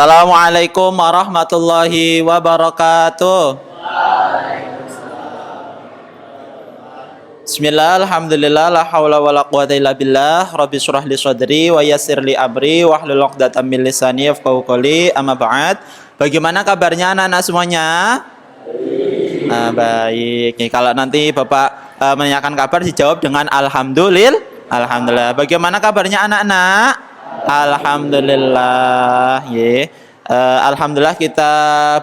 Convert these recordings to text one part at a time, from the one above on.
Assalamualaikum warahmatullahi wabarakatuh. Bismillah, alhamdulillah, la hawla wa la quwata illa billah. Rabbi syrah li sadri wa yassir li amri wahlul 'uqdatam min lisani yafqahu qawli. Amma ba'd. Bagaimana kabarnya anak-anak semuanya? Baik. Nih, kalau nanti Bapak menanyakan kabar dijawab dengan alhamdulillah. Alhamdulillah. Bagaimana kabarnya anak-anak? Alhamdulillah. Alhamdulillah kita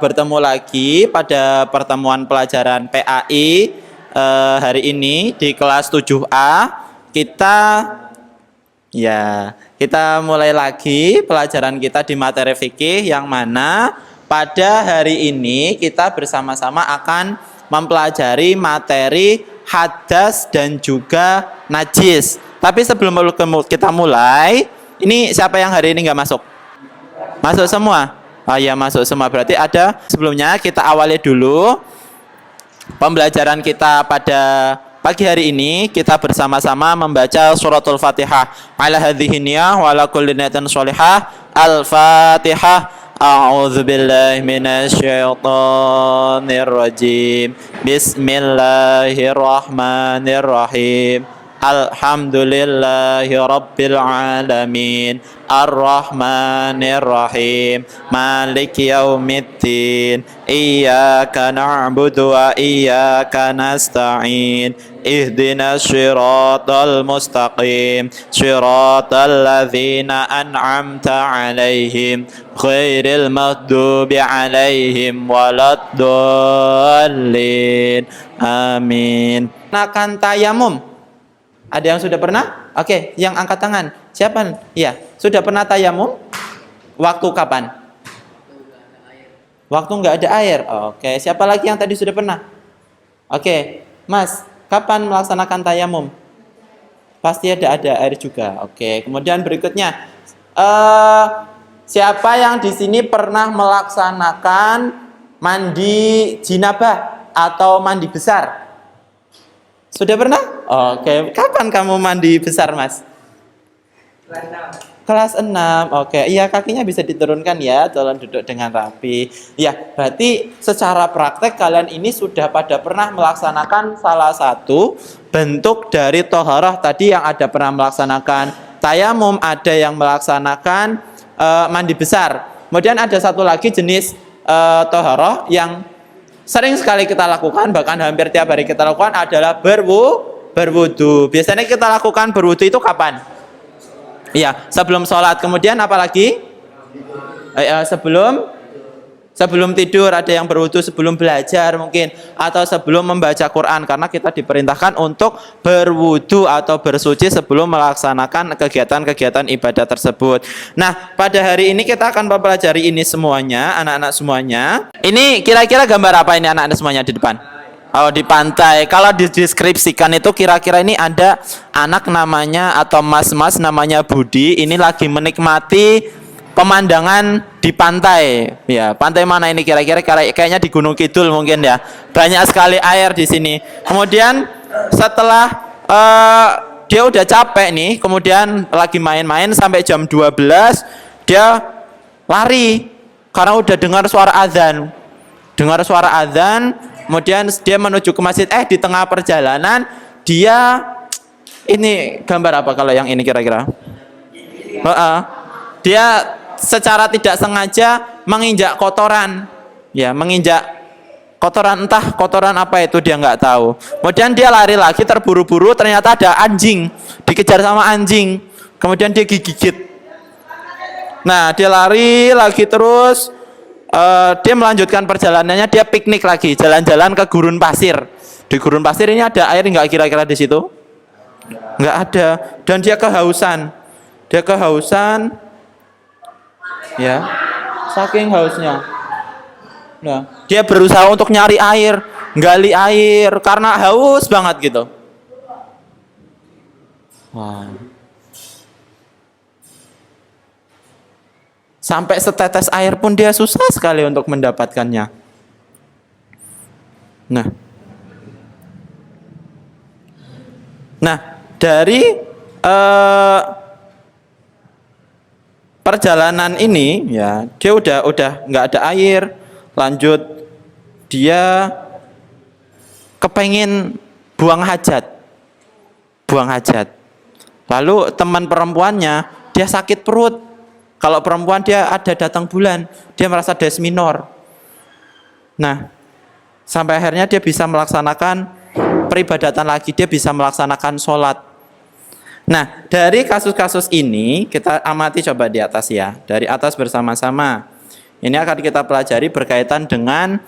bertemu lagi pada pertemuan pelajaran PAI hari ini di kelas 7A. Kita mulai lagi pelajaran kita di materi fikih, yang mana pada hari ini kita bersama-sama akan mempelajari materi hadas dan juga najis. Tapi sebelum kita mulai, ini siapa yang hari ini nggak masuk? Masuk semua? Oh ya, masuk semua. Berarti ada sebelumnya kita awali dulu pembelajaran kita pada pagi hari ini. Kita bersama-sama membaca suratul Fatihah. Ala hadhihi niyah wa ala kulli niyatin sholihah. Al-Fatihah. A'udzu billahi minasyaitonir rajim. Bismillahirrahmanirrahim. Alhamdulillahi rabbil alamin. Ar-Rahmanir Rahim. Maliki yaumiddin. Iyyaka na'budu wa iyyaka nasta'in. Ihdinas siratal mustaqim. Siratal ladzina an'amta 'alaihim ghairil maghdubi 'alaihim waladdallin. Amin. Akan tayamum. Ada yang sudah pernah? Oke, yang angkat tangan. Siapa? Iya, sudah pernah tayamum? Waktu kapan? Waktu nggak ada air. Oke, siapa lagi yang tadi sudah pernah? Oke, Mas, kapan melaksanakan tayamum? Pasti ada air juga. Oke, kemudian berikutnya, siapa yang di sini pernah melaksanakan mandi jinabah atau mandi besar? Sudah pernah? Oke, kapan kamu mandi besar, Mas? Kelas 6. Oke, iya, kakinya bisa diturunkan ya, tolong duduk dengan rapi. Ya, berarti secara praktek kalian ini sudah pada pernah melaksanakan salah satu bentuk dari toharah tadi, yang ada pernah melaksanakan tayamum, ada yang melaksanakan mandi besar. Kemudian ada satu lagi jenis toharah yang sering sekali kita lakukan, bahkan hampir tiap hari kita lakukan, adalah berwudu. Biasanya kita lakukan berwudu itu kapan? Iya, sebelum sholat. Kemudian apalagi? Sebelum tidur. Ada yang berwudu sebelum belajar mungkin, atau sebelum membaca Quran, karena kita diperintahkan untuk berwudu atau bersuci sebelum melaksanakan kegiatan-kegiatan ibadah tersebut. Nah, pada hari ini kita akan mempelajari ini semuanya, anak-anak semuanya. Ini kira-kira gambar apa ini anak-anak semuanya di depan? Oh, di pantai. Kalau dideskripsikan itu kira-kira ini ada anak namanya, atau mas-mas namanya Budi. Ini lagi menikmati pemandangan di pantai. Ya, pantai mana ini kira-kira? Kayaknya di Gunung Kidul mungkin ya. Banyak sekali air di sini. Kemudian setelah dia udah capek nih, kemudian lagi main-main sampai jam 12, dia lari karena udah dengar suara azan. Kemudian dia menuju ke masjid. Di tengah perjalanan dia, ini gambar apa kalau yang ini kira-kira? Dia secara tidak sengaja menginjak kotoran. Ya, menginjak kotoran, entah kotoran apa itu, dia nggak tahu. Kemudian dia lari lagi terburu-buru, ternyata ada anjing, dikejar sama anjing. Kemudian dia gigit. Nah, dia lari lagi terus. Dia melanjutkan perjalanannya, dia piknik lagi, jalan-jalan ke gurun pasir. Di gurun pasir ini ada air nggak kira-kira di situ? Nggak ada. Dan dia kehausan. Ya, saking hausnya. Nah, dia berusaha untuk nyari air, gali air karena haus banget gitu. Wah. Sampai setetes air pun dia susah sekali untuk mendapatkannya. Nah, dari perjalanan ini ya, dia udah nggak ada air, lanjut dia kepengen buang hajat. Lalu teman perempuannya dia sakit perut. Kalau perempuan dia ada datang bulan, dia merasa des minor. Nah, sampai akhirnya dia bisa melaksanakan peribadatan lagi, dia bisa melaksanakan sholat. Nah, dari kasus-kasus ini kita amati coba di atas ya, dari atas bersama-sama. Ini akan kita pelajari berkaitan dengan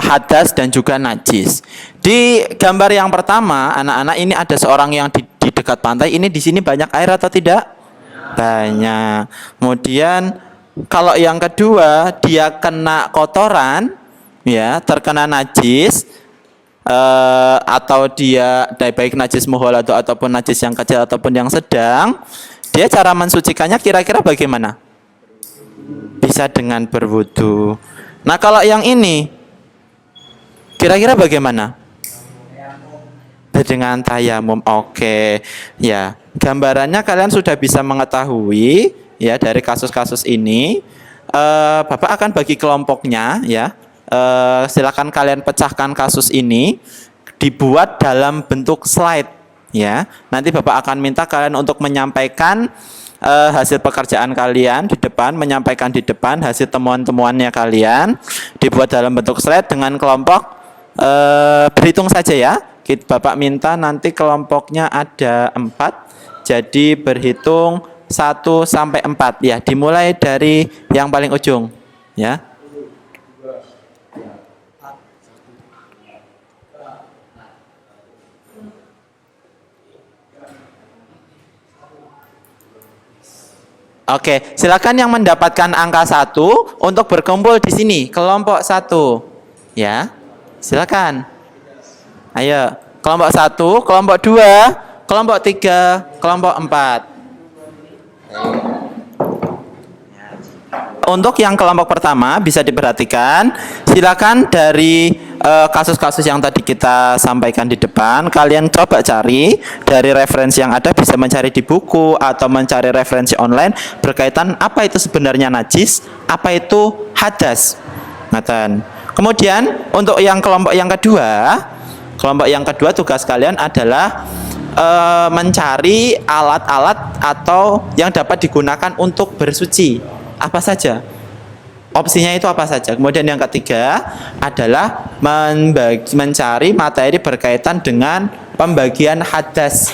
hadas dan juga najis. Di gambar yang pertama, anak-anak, ini ada seorang yang di dekat pantai. Ini di sini banyak air atau tidak? Banyak. Kemudian kalau yang kedua, dia kena kotoran, ya, terkena najis, atau dia baik najis muholado ataupun najis yang kecil ataupun yang sedang, dia cara mensucikannya kira-kira bagaimana? Bisa dengan berwudu. Nah, kalau yang ini kira-kira bagaimana? Dengan tayamum. Oke. Ya, gambarannya kalian sudah bisa mengetahui ya dari kasus-kasus ini. Bapak akan bagi kelompoknya ya. Silakan kalian pecahkan kasus ini, dibuat dalam bentuk slide ya. Nanti Bapak akan minta kalian untuk menyampaikan hasil pekerjaan kalian di depan, menyampaikan di depan hasil temuan-temuannya kalian, dibuat dalam bentuk slide dengan kelompok, berhitung saja ya. Bapak minta nanti kelompoknya ada 4, jadi berhitung 1 sampai 4 ya, dimulai dari yang paling ujung ya. Oke, silakan yang mendapatkan angka 1 untuk berkumpul di sini, kelompok 1. Ya. Silakan. Ayo, kelompok 1, kelompok 2, kelompok 3, kelompok 4. Untuk yang kelompok pertama bisa diperhatikan, silakan dari kasus-kasus yang tadi kita sampaikan di depan, kalian coba cari dari referensi yang ada, bisa mencari di buku atau mencari referensi online berkaitan apa itu sebenarnya najis, apa itu hadas. Kemudian untuk yang kelompok yang kedua tugas kalian adalah mencari alat-alat atau yang dapat digunakan untuk bersuci. Apa saja? Opsinya itu apa saja? Kemudian yang ketiga adalah mencari materi berkaitan dengan pembagian hadas.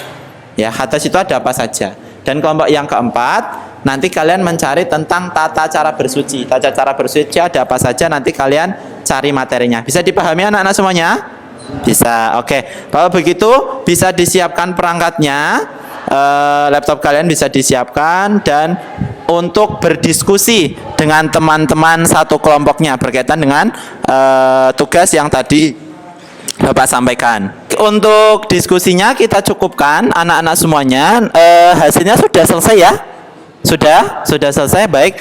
Ya, hadas itu ada apa saja. Dan kelompok yang keempat, nanti kalian mencari tentang tata cara bersuci. Tata cara bersuci ada apa saja, nanti kalian cari materinya. Bisa dipahami anak-anak semuanya? Bisa. Oke. Kalau begitu bisa disiapkan perangkatnya. Laptop kalian bisa disiapkan, dan untuk berdiskusi dengan teman-teman satu kelompoknya berkaitan dengan tugas yang tadi Bapak sampaikan. Untuk diskusinya kita cukupkan anak-anak semuanya. Hasilnya sudah selesai ya? Sudah selesai. Baik,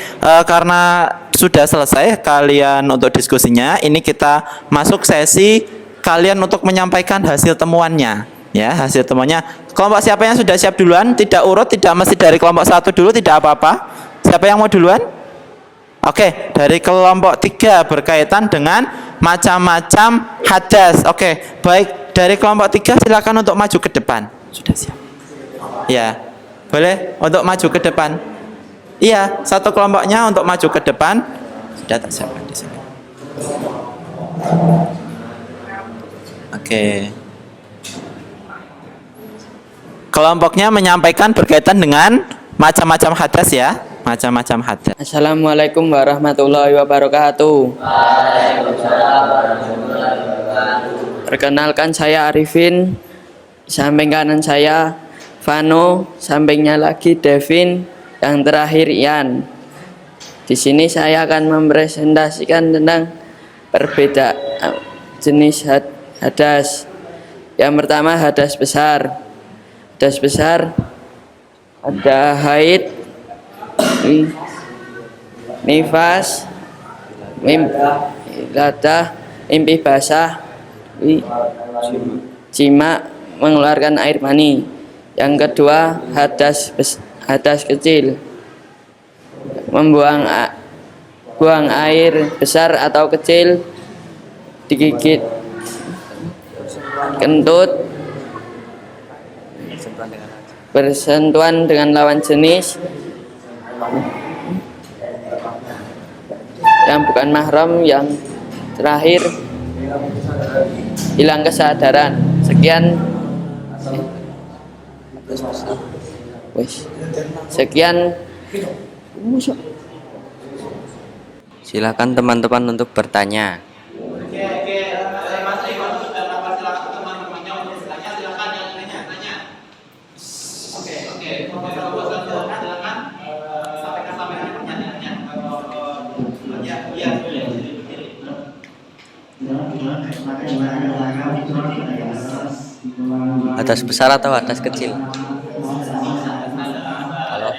karena sudah selesai kalian untuk diskusinya, ini kita masuk sesi kalian untuk menyampaikan hasil temuannya. Ya, hasil temuannya. Kelompok siapa yang sudah siap duluan? Tidak urut, tidak mesti dari kelompok 1 dulu, tidak apa-apa. Siapa yang mau duluan? Oke, dari kelompok 3 berkaitan dengan macam-macam hadas. Oke, baik. Dari kelompok 3 silakan untuk maju ke depan. Sudah siap? Ya, boleh untuk maju ke depan. Iya, satu kelompoknya untuk maju ke depan. Sudah tak siapkan di sini. Oke. Kelompoknya menyampaikan berkaitan dengan macam-macam hadas ya. Macam-macam hadas. Assalamualaikum warahmatullahi wabarakatuh. Perkenalkan, saya Arifin. Samping kanan saya Vano, sampingnya lagi Devin, yang terakhir Ian. Di sini saya akan mempresentasikan tentang perbedaan jenis hadas. Yang pertama hadas besar. Hadas besar ada haid, nifas, mimpi basah, jima, mengeluarkan air mani. Yang kedua hadas kecil. buang air besar atau kecil, digigit, kentut, bersentuhan dengan lawan jenis yang bukan mahram, yang terakhir hilang kesadaran. Sekian. Sekian. Silakan teman-teman untuk bertanya. Hadas besar atau hadas kecil? Halo.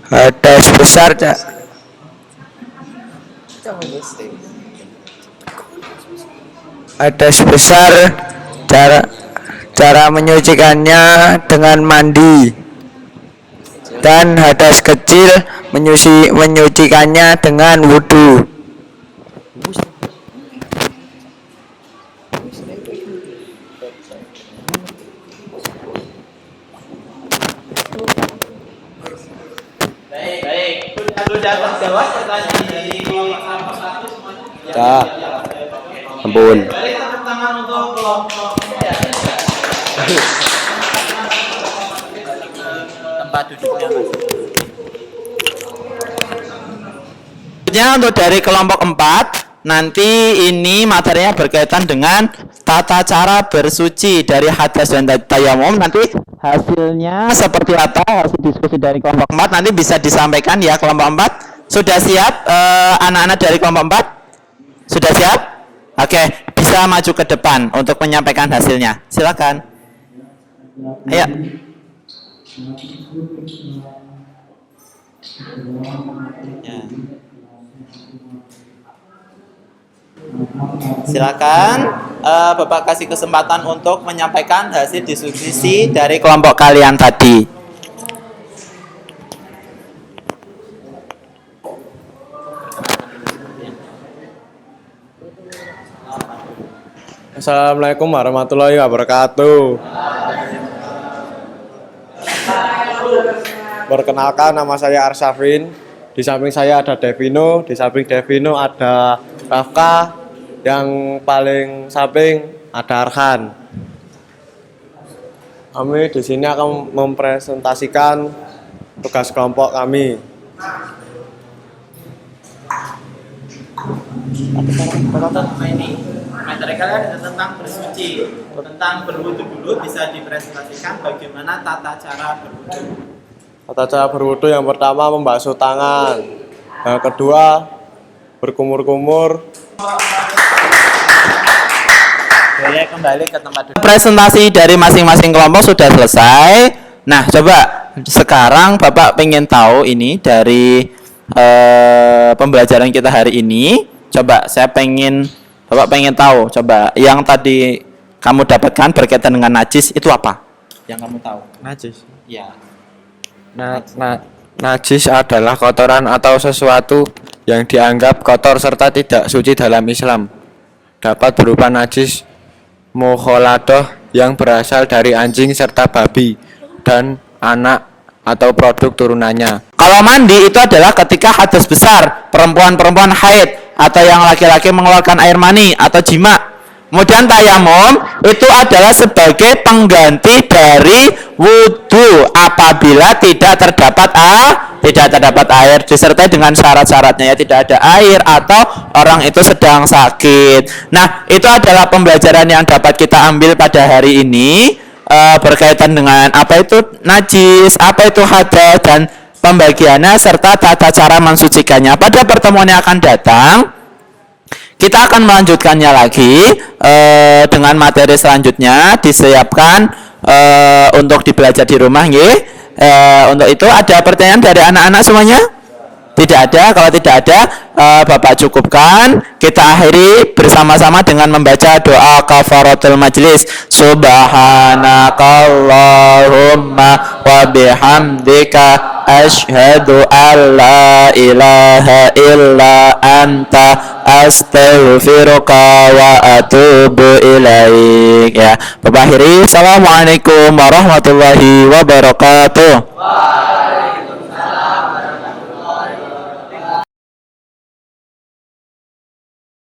Hadas besar, Cak. Hadas besar, cara menyucikannya dengan mandi. Dan hadas kecil menyucikannya dengan wudhu. Sudah terjawab pertanyaan dari kelompok 1 semuanya? Ya. Ampun. Beri tepuk tangan untuk kelompok tempat duduknya Mas. Selanjutnya untuk dari kelompok 4, nanti ini materinya berkaitan dengan tata cara bersuci dari hadas dan tayamum. Nanti hasilnya seperti apa, hasil diskusi dari kelompok 4 nanti bisa disampaikan ya kelompok 4. Sudah siap anak-anak dari kelompok 4? Sudah siap? Oke, bisa maju ke depan untuk menyampaikan hasilnya. Silakan. Ayo. Ya. Silakan, Bapak kasih kesempatan untuk menyampaikan hasil diskusi dari kelompok kalian tadi. Assalamualaikum warahmatullahi wabarakatuh. Perkenalkan, nama saya Arsafin. Di samping saya ada Devino, di samping Devino ada Rafka, yang paling samping ada Arhan. Kami di sini akan mempresentasikan tugas kelompok kami. Ini materi kalian tentang bersuci, tentang berwudu dulu. Bisa dipresentasikan bagaimana tata cara berwudu. Tata cara berwudu yang pertama membasuh tangan, yang kedua berkumur-kumur. Boleh kembali ke tempat duduk. Presentasi dari masing-masing kelompok sudah selesai. Nah, coba sekarang Bapak pengen tahu ini dari pembelajaran kita hari ini. Coba Bapak pengen tahu. Coba yang tadi kamu dapatkan berkaitan dengan najis itu apa? Yang kamu tahu? Najis. Ya. Najis adalah kotoran atau sesuatu yang dianggap kotor serta tidak suci dalam Islam. Dapat berupa najis mukhaladoh yang berasal dari anjing serta babi dan anak atau produk turunannya. Kalau mandi itu adalah ketika hadas besar, perempuan-perempuan haid atau yang laki-laki mengeluarkan air mani atau jima. Kemudian tayamum itu adalah sebagai pengganti dari wudhu apabila tidak terdapat air disertai dengan syarat-syaratnya, ya, tidak ada air atau orang itu sedang sakit. Nah, itu adalah pembelajaran yang dapat kita ambil pada hari ini. berkaitan dengan apa itu najis, apa itu hadas, dan pembagiannya serta tata cara mensucikannya. Pada pertemuan yang akan datang kita akan melanjutkannya lagi dengan materi selanjutnya disiapkan untuk dibelajar di rumah, nggih. Untuk itu ada pertanyaan dari anak-anak semuanya? Tidak ada. Kalau tidak ada, Bapak cukupkan. Kita akhiri bersama-sama dengan membaca doa kafaratul majlis. Subhanakallahumma wa bihamdika asyhadu an la ilaha illa anta astaghfiruka wa atubu ilaik. Ya, Bapak akhiri. Assalamualaikum warahmatullahi wabarakatuh.